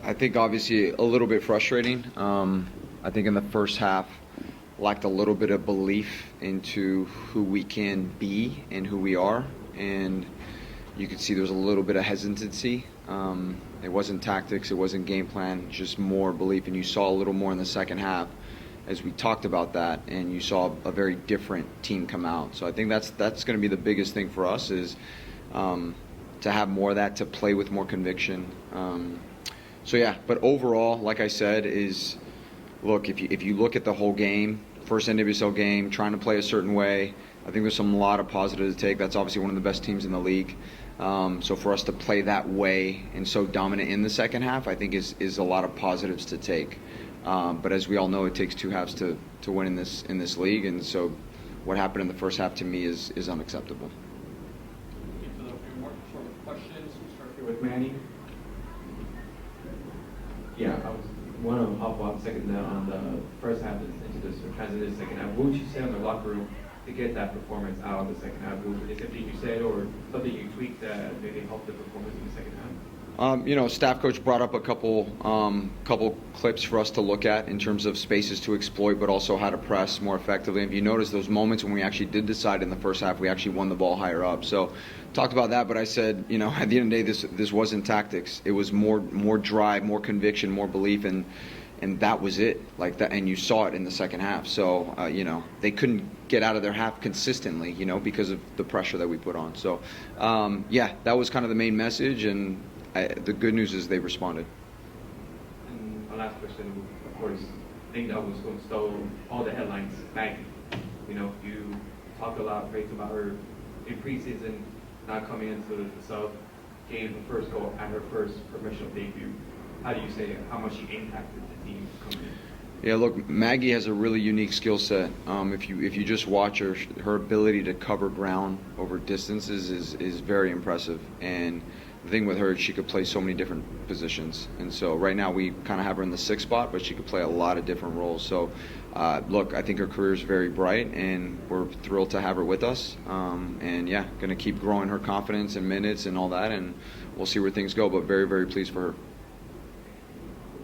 I think obviously a little bit frustrating. I think in the first half lacked a little bit of belief into who we can be and who we are, and you could see there was a little bit of hesitancy. It wasn't tactics, it wasn't game plan, just more belief, and you saw a little more in the second half as we talked about that, and you saw a very different team come out. So I think that's going to be the biggest thing for us is to have more of that, to play with more conviction. So yeah, but overall, like I said, is look, if you look at the whole game, first NWSL game, trying to play a certain way, I think there's a lot of positives to take. That's obviously one of the best teams in the league. So for us to play that way and so dominant in the second half, I think is a lot of positives to take. But as we all know, it takes two halves to win in this league, and so what happened in the first half to me is unacceptable. Into the few more short questions. We'll start here with Manny. Yeah, I want to hop on second on the first half into this transition to the second half. What would you say on the locker room to get that performance out of the second half? Is it something you said or something you tweaked that maybe helped the performance in the second half? Staff coach brought up a couple clips for us to look at in terms of spaces to exploit, but also how to press more effectively. And if you notice those moments when we actually did decide in the first half, we actually won the ball higher up. So talked about that, but I said, at the end of the day, this wasn't tactics. It was more drive, more conviction, more belief, and that was it. Like that, and you saw it in the second half. So they couldn't get out of their half consistently, because of the pressure that we put on. So that was kind of the main message, and the good news is they responded. And my last question, of course, I think that was going to stole all the headlines. Maggie, you talked a lot, praised about her in preseason, not coming into the sub, getting her first goal at her first professional debut. How do you say how much she impacted the team coming in? Yeah, look, Maggie has a really unique skill set. If you just watch her ability to cover ground over distances is very impressive. And the thing with her, she could play so many different positions. And so right now we kind of have her in the sixth spot, but she could play a lot of different roles. So look, I think her career is very bright, and we're thrilled to have her with us. And yeah, going to keep growing her confidence and minutes and all that, and we'll see where things go, but very, very pleased for her.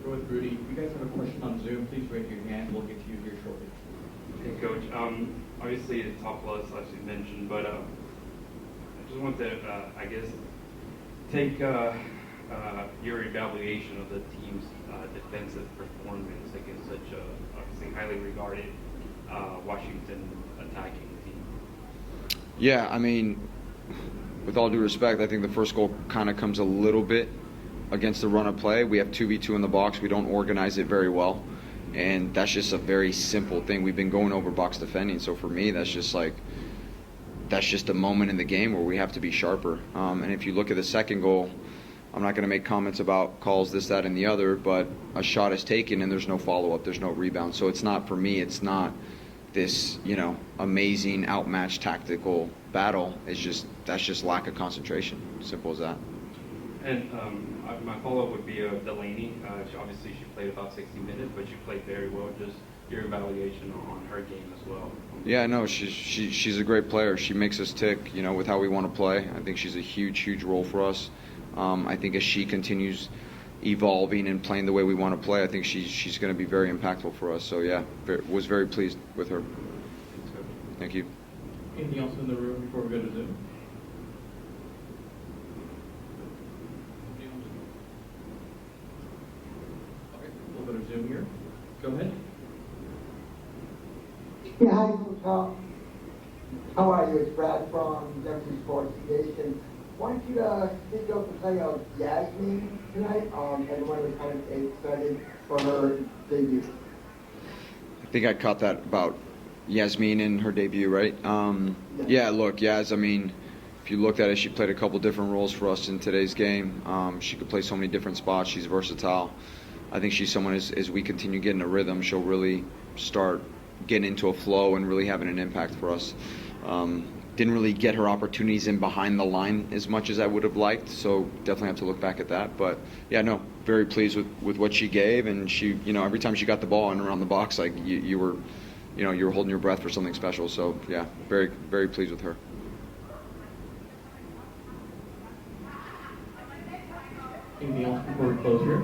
We'll go with Rudy. If you guys have a question on Zoom, please raise your hand. We'll get to you here shortly. Hey, Coach. Obviously, the top plus, as you mentioned, but I just want to, take your evaluation of the team's defensive performance against such a, obviously, highly regarded Washington attacking team. Yeah, I mean, with all due respect, I think the first goal kind of comes a little bit against the run of play. We have 2v2 in the box. We don't organize it very well, and that's just a very simple thing. We've been going over box defending, so for me, that's just a moment in the game where we have to be sharper. And if you look at the second goal, I'm not going to make comments about calls, this, that, and the other, but a shot is taken and there's no follow-up, there's no rebound. So it's not, for me, it's not this, amazing outmatched tactical battle. That's just lack of concentration. Simple as that. And my follow-up would be Delaney. Obviously, she played about 60 minutes, but she played very well. Just your evaluation on her game as well. Yeah, no, she's a great player. She makes us tick, with how we want to play. I think she's a huge role for us. I think as she continues evolving and playing the way we want to play, I think she's going to be very impactful for us. So yeah, was very pleased with her. Thank you. Anything else in the room before we go to Zoom? Okay, we'll go to Zoom here. Go ahead. Yeah, hi, Coach. How are you? It's Brad from Jefferson Sports Nation. Wanted you to speak up the play of Yasmin tonight. Everyone was kind of excited for her debut. I think I caught that about Yasmin in her debut, right? Yeah, look, Yas, I mean, if you looked at it, she played a couple different roles for us in today's game. She could play so many different spots. She's versatile. I think she's someone, as we continue getting a rhythm, she'll really start getting into a flow and really having an impact for us. Didn't really get her opportunities in behind the line as much as I would have liked, so definitely have to look back at that. But yeah, no, very pleased with what she gave, and she, every time she got the ball and around the box, like you were holding your breath for something special. So yeah, very, very pleased with her. Anything else before we close here?